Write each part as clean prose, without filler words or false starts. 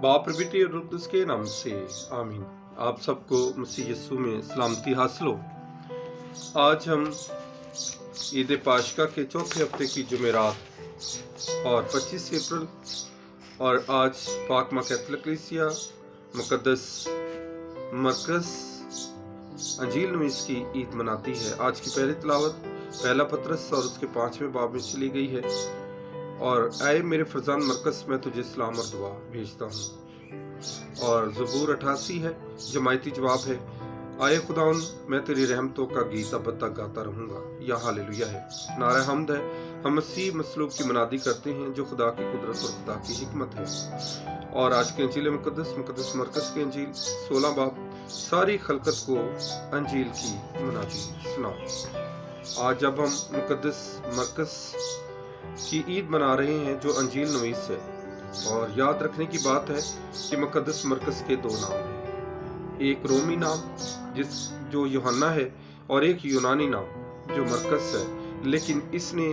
बाप और बेटे और रूह कुदस के नाम से आमीन। आप सबको मसीह यीशु में सलामती हासिल हो। आज हम ईद पाशका के चौथे हफ्ते की जुमेरात और 25 अप्रैल और आज पाक मां कैथोलिक कलीसिया मुकद्दस मरकस अंजील नवीस की ईद मनाती है। आज की पहली तिलावत पहला पतरस और उसके 5वें बाब में चली गई है। और आए मेरे फरजान मरकस, मैं तुझे सलाम और दुआ भेजता हूँ। और ज़बूर 88 है, जमायती जवाब है, आए खुदाउन मैं तेरी रहमतों का गीत अब तक गाता रहूँगा। या हालेलुया है। नारा हमद है। हम मसीह मसलूब की मनादी करते हैं जो खुदा की कुदरत और खुदा की हिकमत है। और आज के अंजील मुकद्दस मरकस के अंजील 16 बाब सारी खलकत को अंजील की मनादी सुनाओ। आज जब हम मुकद्दस मरकस की ईद मना रहे हैं जो अंजील नवीस है, और याद रखने की बात है कि मुकद्दस मरकस के दो नाम हैं, एक रोमी नाम जो यूहन्ना है और एक यूनानी नाम जो मरकस है। लेकिन इसने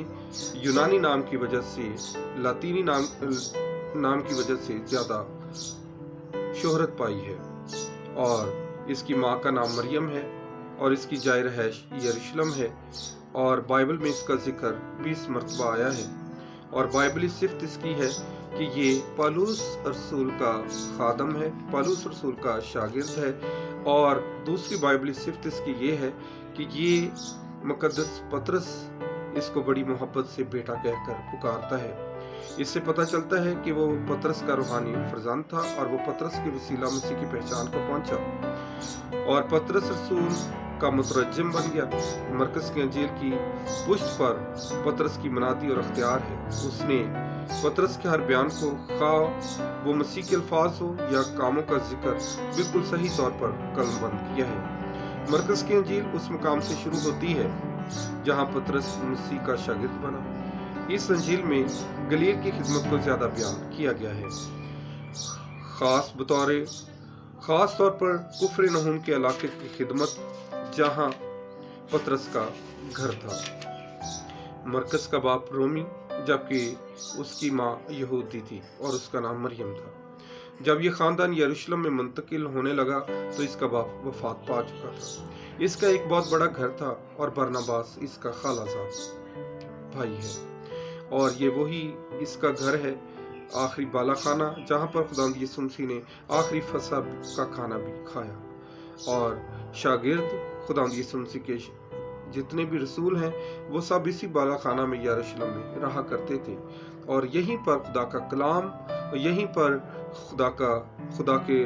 यूनानी नाम की वजह से लातीनी नाम की वजह से ज्यादा शोहरत पाई है। और इसकी माँ का नाम मरियम है और इसकी जाय रहाइश यरूशलेम है। और बाइबल में इसका जिक्र 20 मरतबा आया है। और बाइबली सिफ्त इसकी है कि ये पौलुस रसूल का खादम है, पौलुस रसूल का शागिर्द है। और दूसरी बाइबली सिफ्त इसकी ये है कि ये मुकद्दस पतरस इसको बड़ी मोहब्बत से बेटा कहकर पुकारता है। इससे पता चलता है कि वो पतरस का रूहानी फरजान था और वो पतरस के वसीला मसीह की पहचान को पहुंचा और पतरस रसूल का मुतरज्जिम बन गया। मरकस के अंजील की पुष्ट पर पतरस की मनादी और अख्तियार है। उसने पतरस के हर बयान को, खा वो मसीह के अल्फाज हो या कामों का जिक्र, बिल्कुल सही तौर पर कलमबंद किया है। मरकस की अंजील उस मुकाम से शुरू होती है जहां पतरस मसीह का शागिर्द बना। इस अंजील में गलील की खिदमत को ज्यादा बयान किया गया है, खास तौर पर कुफ्र नहूम के इलाके की खिदमत जहां पतरस का घर था। मरकस का बाप रोमी जबकि उसकी माँ यहूदी थी और उसका नाम मरियम था। जब ये खानदान यरूशलेम में मुंतकिल होने लगा तो इसका बाप वफात पा चुका था। इसका एक बहुत बड़ा घर था और बरनबास इसका खालाजाद भाई है। और ये वही इसका घर है, आखिरी बाला खाना, जहाँ पर खुदावंद यीशु मसीह ने आखिरी फसह का खाना भी खाया। और शागिर्द खुदावंद यीशु मसीह के जितने भी रसूल हैं वो सब इसी बाला खाना में यरूशलेम में रहा करते थे। और यहीं पर खुदा का कलाम, यहीं पर खुदा के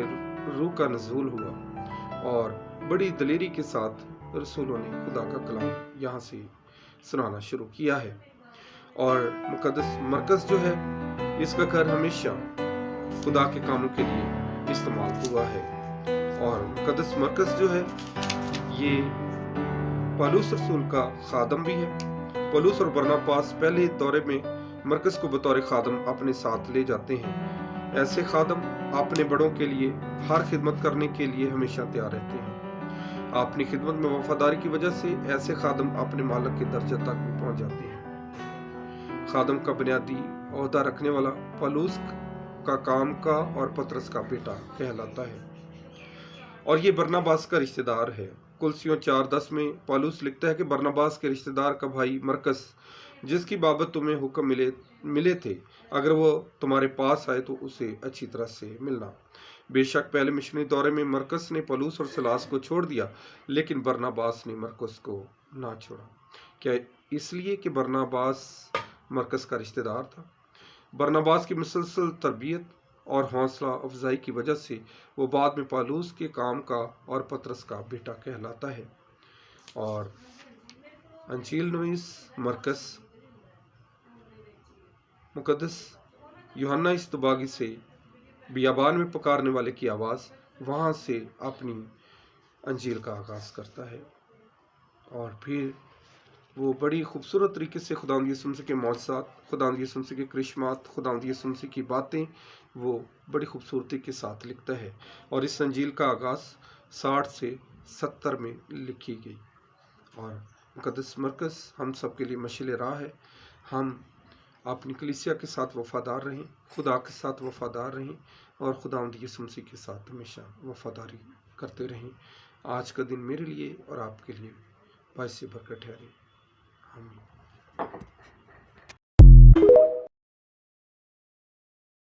रूह का नज़ूल हुआ और बड़ी दलेरी के साथ रसूलों ने खुदा का कलाम यहाँ से सुनाना शुरू किया है। और मुकद्दस मरकस जो है, इसका घर हमेशा खुदा के कामों के लिए इस्तेमाल हुआ है। और मुकद्दस मरकस जो है ये पौलुस रसूल का खादम भी है। पौलुस और बरनबास पहले दौरे में मरकस को बतौर खादम अपने साथ ले जाते हैं। ऐसे खादम अपने बड़ों के लिए हर खिदमत करने के लिए हमेशा तैयार रहते हैं। अपनी खिदमत में वफादारी की वजह से ऐसे खादम अपने मालिक के दर्जे तक भी पहुंच जाते हैं। खादम का बुनियादी ओहदा रखने वाला पौलुस का काम का और पतरस का बेटा कहलाता है और ये बरनबास का रिश्तेदार है। कुलसियों 4:10 में पौलुस लिखता है कि बरनबास के रिश्तेदार का भाई मरकस, जिसकी बाबत तुम्हें हुक्म मिले थे, अगर वो तुम्हारे पास आए तो उसे अच्छी तरह से मिलना। बेशक पहले मिशनरी दौरे में मरकस ने पौलुस और सिलास को छोड़ दिया, लेकिन बरनबास ने मरकस को ना छोड़ा। क्या इसलिए कि बरनबास मरकस का रिश्तेदार था? बरनबास की मुसलसल तरबियत और हौसला अफजाई की वजह से वो बाद में पौलुस के काम का और पतरस का बेटा कहलाता है। और अंजील नवीस मरकस मुकद्दस यूहन्ना इस्तबागी से बियाबान में पुकारने वाले की आवाज़ वहाँ से अपनी अंजील का आगाज़ करता है। और फिर वो बड़ी खूबसूरत तरीके से खुदावंद यीशु मसीह के मौजज़ात, खुदावंद यीशु मसीह के करिश्मात, खुदावंद यीशु मसीह की बातें वो बड़ी खूबसूरती के साथ लिखता है। और इस अंजील का आगाज़ 60 से 70 में लिखी गई। और मुकद्दस मरकस हम सब के लिए मशील राह है। हम آپ اپنی کلیسیا کے ساتھ وفادار رہیں، خدا کے ساتھ وفادار رہیں، اور خداوند یسوع مسیح کے ساتھ ہمیشہ وفاداری کرتے رہیں۔ آج کا دن میرے لیے اور آپ کے لیے باعث برکت ٹھہرے۔ آمین۔